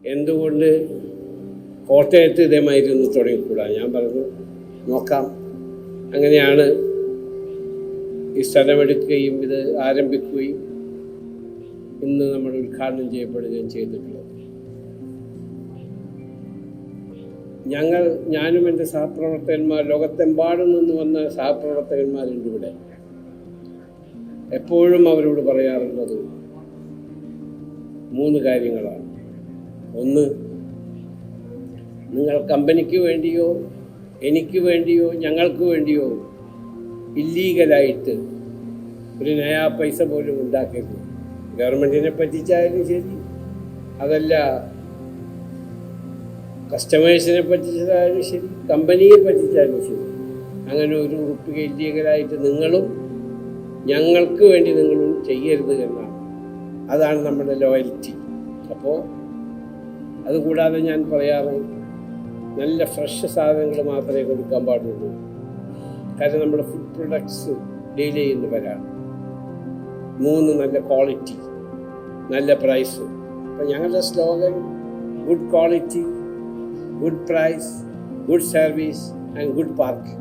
എന്തുകൊണ്ട് കോട്ടയത്ത് ഇതേമാതിരി ഒന്ന് തുടങ്ങിക്കൂടാ? ഞാൻ പറഞ്ഞു നോക്കാം. അങ്ങനെയാണ് ഈ സ്ഥലമെടുക്കുകയും ഇത് ആരംഭിക്കുകയും ഇന്ന് നമ്മൾ ഉദ്ഘാടനം ചെയ്യപ്പെടുകയും ചെയ്തിട്ടുള്ളത്. ഞാനും എൻ്റെ സഹപ്രവർത്തകന്മാർ, ലോകത്തെമ്പാടും നിന്ന് വന്ന സഹപ്രവർത്തകന്മാരുണ്ട് ഇവിടെ. എപ്പോഴും അവരോട് പറയാറുള്ളത് 3 കാര്യങ്ങളാണ്. ഒന്ന്, നിങ്ങൾ കമ്പനിക്ക് വേണ്ടിയോ എനിക്ക് വേണ്ടിയോ ഞങ്ങൾക്ക് വേണ്ടിയോ ഇല്ലീഗലായിട്ട് ഒരു നയാ പൈസ പോലും ഉണ്ടാക്കരുത്. ഗവൺമെൻറ്റിനെ പറ്റിച്ചാലും ശരി, അതല്ല കസ്റ്റമേഴ്സിനെ പറ്റിച്ചാലും ശരി, കമ്പനിയെ പറ്റിച്ചാലും ശരി, അങ്ങനെ ഒരു ഉറുപ്പിക ഇല്ലീഗലായിട്ട് നിങ്ങളും ഞങ്ങൾക്ക് വേണ്ടി നിങ്ങളും ചെയ്യരുത് എന്നാണ്. അതാണ് നമ്മുടെ ലോയൽറ്റി. അപ്പോൾ അതുകൂടാതെ ഞാൻ പറയാറ്, നല്ല ഫ്രഷ് സാധനങ്ങൾ മാത്രമേ കൊടുക്കാൻ പാടുള്ളൂ. കാരണം നമ്മുടെ ഫുഡ് പ്രൊഡക്ട്സ് ഡീൽ ചെയ്യുന്നവരാണ്. 3, നല്ല ക്വാളിറ്റി, നല്ല പ്രൈസ്. അപ്പം ഞങ്ങളുടെ slogan good quality, good price, good service and good parking.